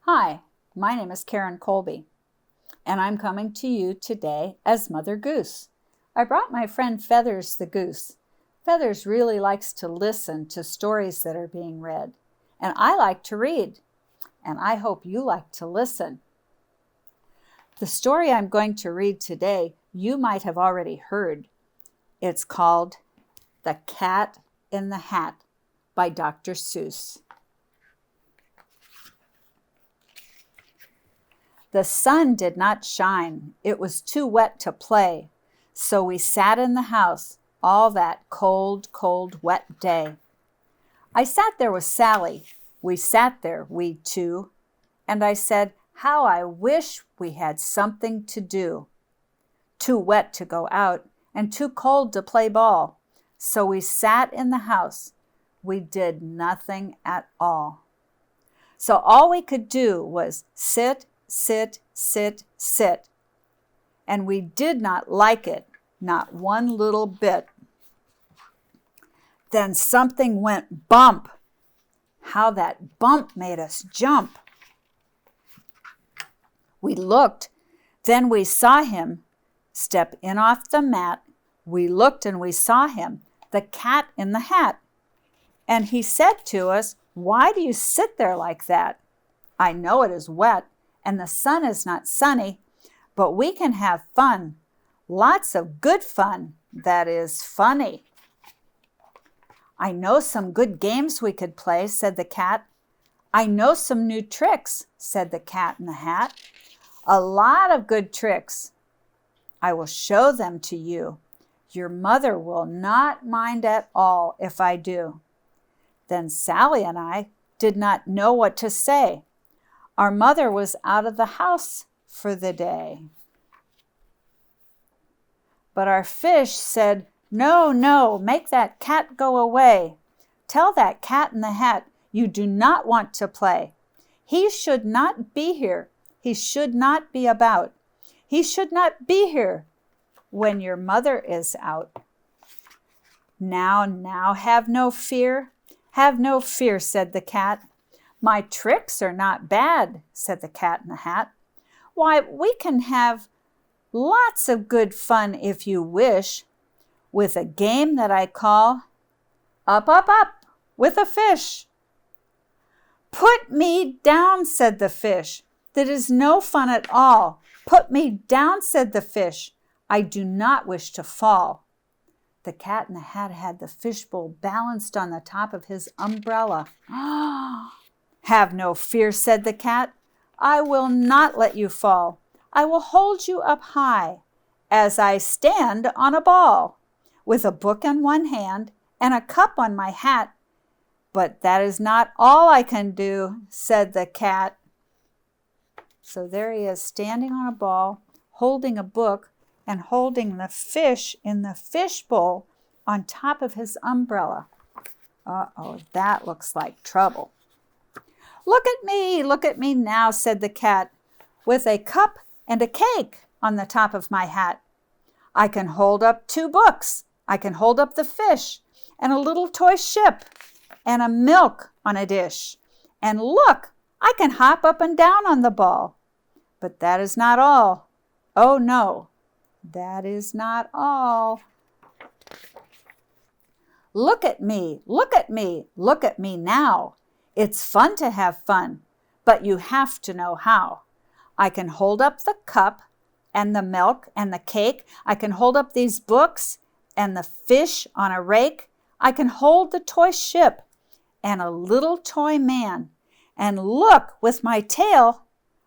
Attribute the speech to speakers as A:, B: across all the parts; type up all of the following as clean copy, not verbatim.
A: Hi, my name is Karen Kolbe, and I'm coming to you today as Mother Goose. I brought my friend Feathers the goose. Feathers really likes to listen to stories that are being read, and I like to read, and I hope you like to listen. The story I'm going to read today, you might have already heard. It's called The Cat in the Hat by Dr. Seuss. The sun did not shine. It was too wet to play. So we sat in the house all that cold, cold, wet day. I sat there with Sally. We sat there, we two. And I said, how I wish we had something to do. Too wet to go out and too cold to play ball. So we sat in the house. We did nothing at all. So all we could do was sit, sit, sit, sit. And we did not like it, not one little bit. Then something went bump. How that bump made us jump. We looked, then we saw him step in off the mat. We looked and we saw him, the cat in the hat. And he said to us, why do you sit there like that? I know it is wet and the sun is not sunny, but we can have fun. Lots of good fun that is funny. I know some good games we could play, said the cat. I know some new tricks, said the cat in the hat. A lot of good tricks. I will show them to you. Your mother will not mind at all if I do. Then Sally and I did not know what to say. Our mother was out of the house for the day. But our fish said, no, no, make that cat go away. Tell that cat in the hat you do not want to play. He should not be here. He should not be about. He should not be here when your mother is out. Now, have no fear. Have no fear, said the cat. My tricks are not bad, said the cat in the hat. Why, we can have lots of good fun if you wish, with a game that I call Up, Up, Up with a Fish. Put me down, said the fish. That is no fun at all. Put me down, said the fish. I do not wish to fall. The cat in the hat had the fishbowl balanced on the top of his umbrella. Have no fear, said the cat. I will not let you fall. I will hold you up high as I stand on a ball with a book in one hand and a cup on my hat. But that is not all I can do, said the cat. So there he is standing on a ball, holding a book and holding the fish in the fishbowl on top of his umbrella. Uh-oh, that looks like trouble. Look at me now, said the cat, with a cup and a cake on the top of my hat. I can hold up 2 books. I can hold up the fish and a little toy ship and a milk on a dish. And look, I can hop up and down on the ball. But that is not all. Oh no, that is not all. Look at me, look at me, look at me now. It's fun to have fun, but you have to know how. I can hold up the cup and the milk and the cake. I can hold up these books and the fish on a rake. I can hold the toy ship and a little toy man. And look, with my tail,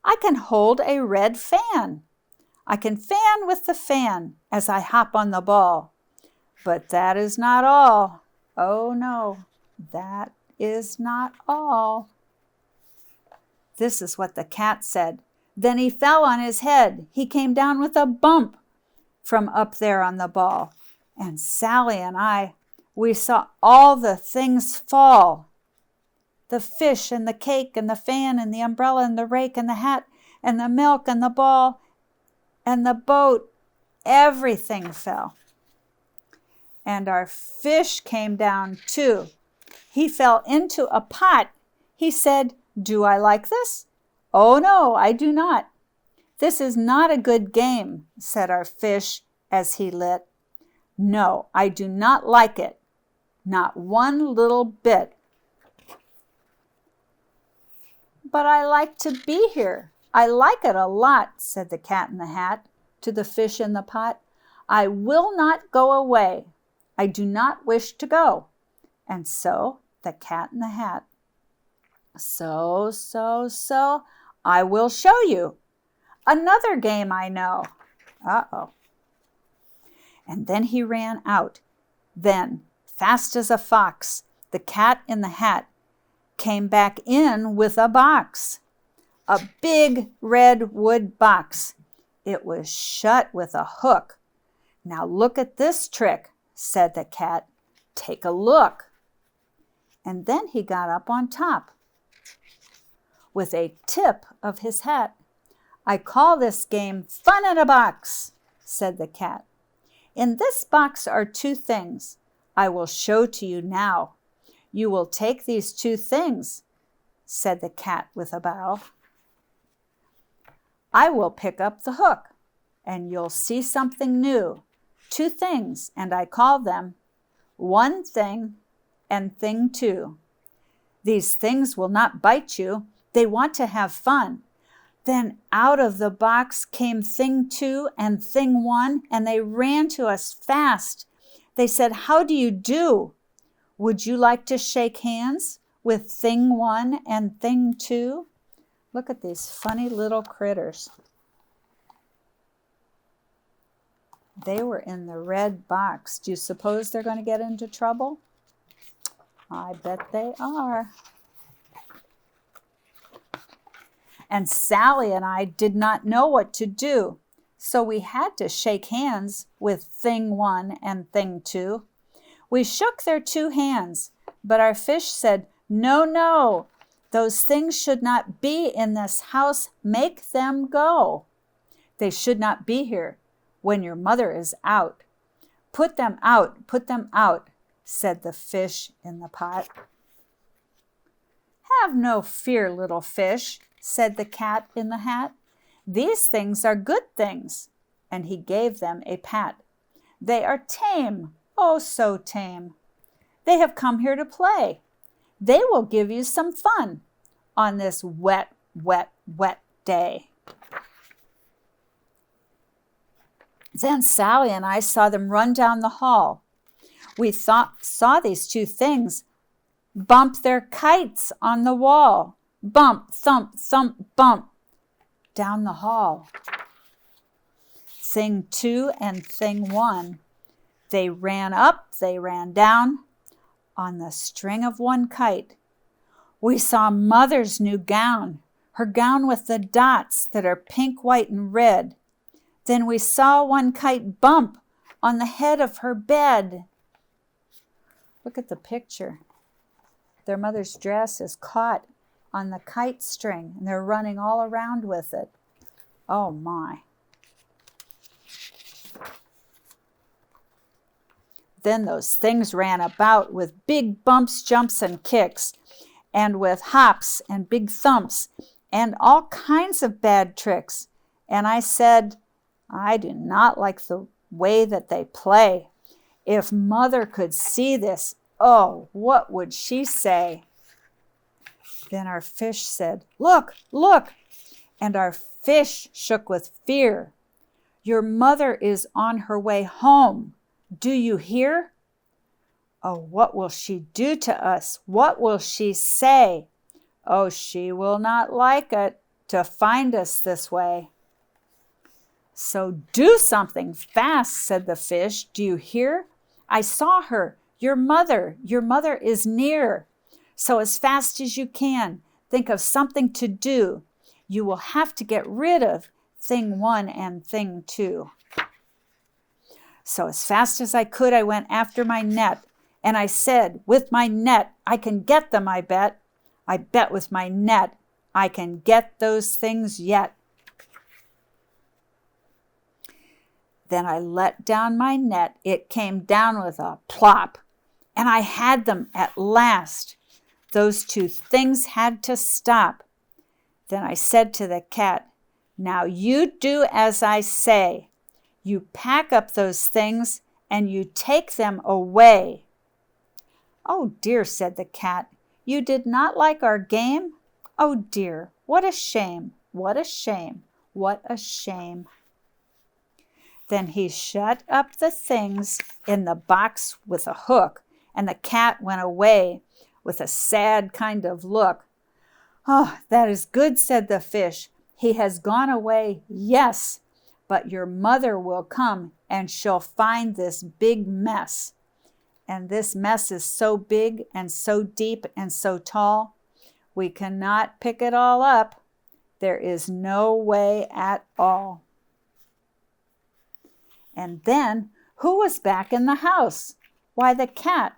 A: I can hold a red fan. I can fan with the fan as I hop on the ball. But that is not all. Oh no, that is not all. This is what the cat said. Then he fell on his head. He came down with a bump from up there on the ball. And Sally and I, we saw all the things fall. The fish and the cake and the fan and the umbrella and the rake and the hat and the milk and the ball and the boat. Everything fell. And our fish came down too. He fell into a pot. He said, do I like this? "Oh no, I do not. This is not a good game," said our fish as he lit. "No, I do not like it, not one little bit." "But I like to be here. I like it a lot," said the Cat in the Hat to the fish in the pot. "I will not go away. I do not wish to go." And so the Cat in the Hat, "So, I will show you another game I know." Uh-oh. And then he ran out. Then, fast as a fox, the Cat in the Hat came back in with a box. A big red wood box. It was shut with a hook. "Now look at this trick," said the cat. "Take a look." And then he got up on top with a tip of his hat. "I call this game Fun in a Box," said the cat. "In this box are two things I will show to you now. You will take these two things," said the cat with a bow. "I will pick up the hook, and you'll see something new. Two things, and I call them One Thing and Thing Two. These things will not bite you. They want to have fun." Then out of the box came Thing Two and Thing One, and they ran to us fast. They said, "How do you do? Would you like to shake hands with Thing One and Thing Two?" Look at these funny little critters. They were in the red box. Do you suppose they're going to get into trouble? I bet they are. And Sally and I did not know what to do, so we had to shake hands with Thing One and Thing Two. We shook their two hands, but our fish said, "No, no, those things should not be in this house. Make them go. They should not be here when your mother is out. Put them out," said the fish in the pot. "Have no fear, little fish," said the Cat in the Hat. "These things are good things," and he gave them a pat. "They are tame, oh so tame. They have come here to play. They will give you some fun on this wet, wet, wet day." Then Sally and I saw them run down the hall. We saw these two things bump their kites on the wall. Bump, thump, thump, bump, down the hall. Thing Two and Thing One, they ran up, they ran down on the string of one kite. We saw Mother's new gown, her gown with the dots that are pink, white, and red. Then we saw one kite bump on the head of her bed. Look at the picture. Their mother's dress is caught on the kite string, and they're running all around with it. Oh my. Then those things ran about with big bumps, jumps, and kicks, and with hops and big thumps, and all kinds of bad tricks. And I said, "I do not like the way that they play. If Mother could see this, oh, what would she say?" Then our fish said, "Look, look!" And our fish shook with fear. "Your mother is on her way home. Do you hear? Oh, what will she do to us? What will she say? Oh, she will not like it to find us this way." "So do something fast," said the fish. "Do you hear? I saw her. Your mother is near. So as fast as you can, think of something to do. You will have to get rid of Thing One and Thing Two." So as fast as I could, I went after my net, and I said, "With my net, I can get them, I bet. I bet with my net, I can get those things yet." Then I let down my net. It came down with a plop, and I had them at last. Those two things had to stop. Then I said to the cat, "Now you do as I say. You pack up those things and you take them away." "Oh dear," said the cat, "you did not like our game? Oh dear, what a shame, what a shame, what a shame." Then he shut up the things in the box with a hook, and the cat went away with a sad kind of look. "Oh, that is good," said the fish. "He has gone away, yes, but your mother will come and she'll find this big mess. And this mess is so big and so deep and so tall, we cannot pick it all up. There is no way at all." And then, who was back in the house? Why, the cat.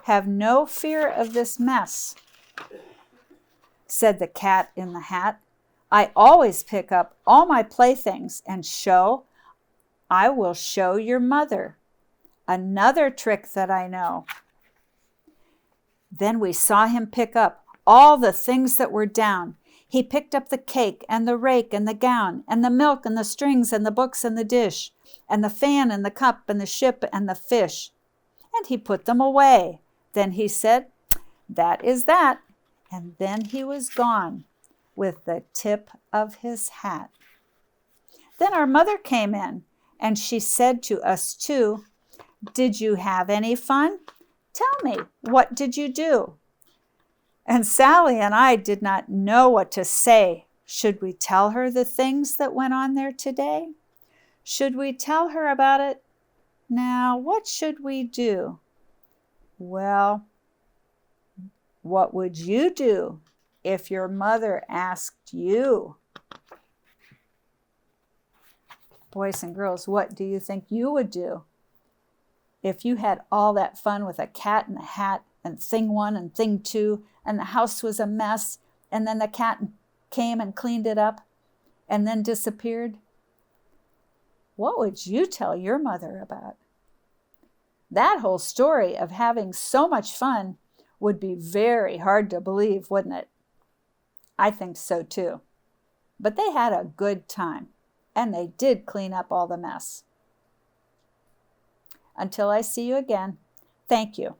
A: "Have no fear of this mess," said the cat in the hat. "I always pick up all my playthings and I will show your mother another trick that I know." Then we saw him pick up all the things that were down. He picked up the cake and the rake and the gown and the milk and the strings and the books and the dish and the fan and the cup and the ship and the fish. And he put them away. Then he said, "That is that." And then he was gone with the tip of his hat. Then our mother came in, and she said to us two, "Did you have any fun? Tell me, what did you do?" And Sally and I did not know what to say. Should we tell her the things that went on there today? Should we tell her about it? Now, what should we do? Well, what would you do if your mother asked you? Boys and girls, what do you think you would do if you had all that fun with a cat in a hat and thing one and thing two, and the house was a mess, and then the cat came and cleaned it up and then disappeared? What would you tell your mother about? That whole story of having so much fun would be very hard to believe, wouldn't it? I think so too. But they had a good time, and they did clean up all the mess. Until I see you again, thank you.